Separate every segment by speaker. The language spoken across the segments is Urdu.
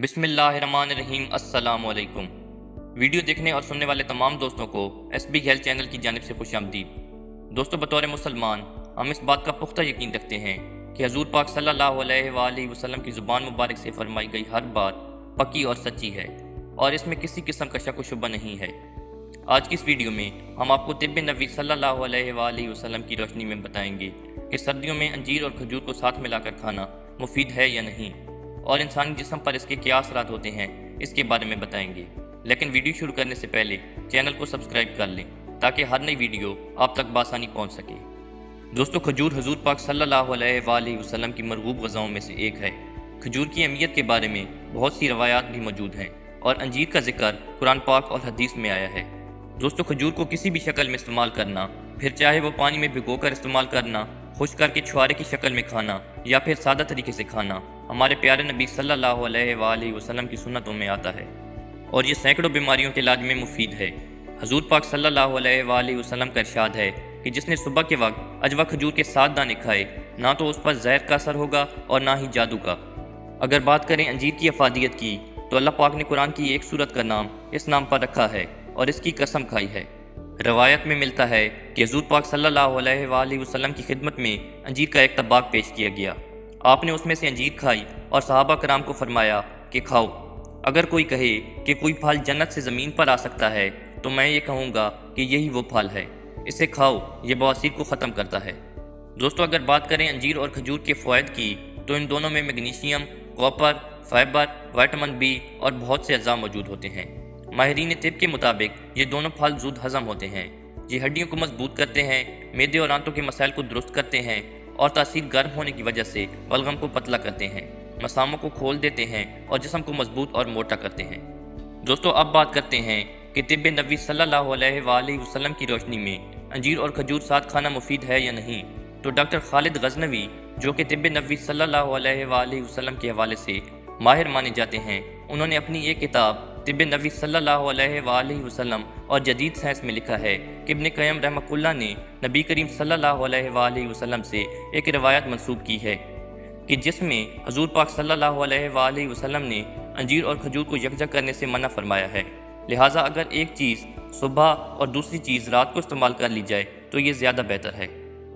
Speaker 1: بسم اللہ الرحمن الرحیم۔ السلام علیکم۔ ویڈیو دیکھنے اور سننے والے تمام دوستوں کو ایس بی ہیلتھ چینل کی جانب سے خوش آمدید۔ دوستو، بطور مسلمان ہم اس بات کا پختہ یقین رکھتے ہیں کہ حضور پاک صلی اللہ علیہ وآلہ وسلم کی زبان مبارک سے فرمائی گئی ہر بات پکی اور سچی ہے اور اس میں کسی قسم کا شک و شبہ نہیں ہے۔ آج کی اس ویڈیو میں ہم آپ کو طب نبوی صلی اللہ علیہ وآلہ وسلم کی روشنی میں بتائیں گے کہ سردیوں میں انجیر اور کھجور کو ساتھ ملا کر کھانا مفید ہے یا نہیں، اور انسانی جسم پر اس کے کیا اثرات ہوتے ہیں اس کے بارے میں بتائیں گے۔ لیکن ویڈیو شروع کرنے سے پہلے چینل کو سبسکرائب کر لیں تاکہ ہر نئی ویڈیو آپ تک بآسانی پہنچ سکے۔ دوستو، کھجور حضور پاک صلی اللہ علیہ وآلہ وسلم کی مرغوب غذاؤں میں سے ایک ہے۔ کھجور کی اہمیت کے بارے میں بہت سی روایات بھی موجود ہیں اور انجیر کا ذکر قرآن پاک اور حدیث میں آیا ہے۔ دوستو، کھجور کو کسی بھی شکل میں استعمال کرنا، پھر چاہے وہ پانی میں بھگو کر استعمال کرنا، خشک کر کے چھوارے کی شکل میں کھانا یا پھر سادہ طریقے سے کھانا، ہمارے پیارے نبی صلی اللہ علیہ وآلہ وسلم کی سنتوں میں آتا ہے اور یہ سینکڑوں بیماریوں کے علاج میں مفید ہے۔ حضور پاک صلی اللہ علیہ وآلہ وسلم کا ارشاد ہے کہ جس نے صبح کے وقت اجوا کھجور کے 7 دانے کھائے، نہ تو اس پر زہر کا اثر ہوگا اور نہ ہی جادو کا۔ اگر بات کریں انجیر کی افادیت کی، تو اللہ پاک نے قرآن کی ایک سورت کا نام اس نام پر رکھا ہے اور اس کی قسم کھائی ہے۔ روایت میں ملتا ہے کہ حضور پاک صلی اللہ علیہ وآلہ وسلم کی خدمت میں انجیر کا ایک طباق پیش کیا گیا۔ آپ نے اس میں سے انجیر کھائی اور صحابہ کرام کو فرمایا کہ کھاؤ۔ اگر کوئی کہے کہ کوئی پھل جنت سے زمین پر آ سکتا ہے تو میں یہ کہوں گا کہ یہی وہ پھل ہے، اسے کھاؤ، یہ بواسیر کو ختم کرتا ہے۔ دوستو، اگر بات کریں انجیر اور کھجور کے فوائد کی، تو ان دونوں میں magnesium, copper, fibre, vitamin B اور بہت سے اجزاء موجود ہوتے ہیں۔ ماہرین طب کے مطابق یہ دونوں پھل زود ہضم ہوتے ہیں، یہ ہڈیوں کو مضبوط کرتے ہیں، معدے اور آنتوں کے مسائل کو درست کرتے ہیں اور تاثیر گرم ہونے کی وجہ سے بلغم کو پتلا کرتے ہیں، مساموں کو کھول دیتے ہیں اور جسم کو مضبوط اور موٹا کرتے ہیں۔ دوستو، اب بات کرتے ہیں کہ طب نبوی صلی اللہ علیہ وآلہ وسلم کی روشنی میں انجیر اور کھجور ساتھ کھانا مفید ہے یا نہیں۔ تو ڈاکٹر خالد غزنوی، جو کہ طب نبوی صلی اللہ علیہ وآلہ وسلم کے حوالے سے ماہر مانے جاتے ہیں، انہوں نے اپنی ایک کتاب طب نبوی صلی اللہ علیہ وآلہ وسلم اور جدید سائنس میں لکھا ہے کہ ابن قیم رحمہ اللہ نے نبی کریم صلی اللہ علیہ وآلہ وسلم سے ایک روایت منسوب کی ہے کہ جس میں حضور پاک صلی اللہ علیہ وآلہ وسلم نے انجیر اور کھجور کو یکجا کرنے سے منع فرمایا ہے، لہٰذا اگر ایک چیز صبح اور دوسری چیز رات کو استعمال کر لی جائے تو یہ زیادہ بہتر ہے۔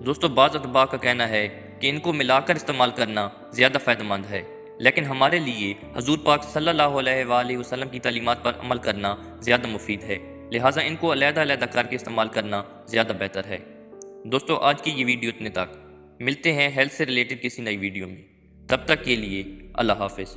Speaker 1: دوستو، بعض اطباء کا کہنا ہے کہ ان کو ملا کر استعمال کرنا زیادہ فائدہ مند ہے، لیکن ہمارے لیے حضور پاک صلی اللہ علیہ وآلہ وسلم کی تعلیمات پر عمل کرنا زیادہ مفید ہے، لہٰذا ان کو علیحدہ علیحدہ کر کے استعمال کرنا زیادہ بہتر ہے۔ دوستو، آج کی یہ ویڈیو اتنے تک، ملتے ہیں ہیلتھ سے ریلیٹڈ کسی نئی ویڈیو میں، تب تک کے لیے اللہ حافظ۔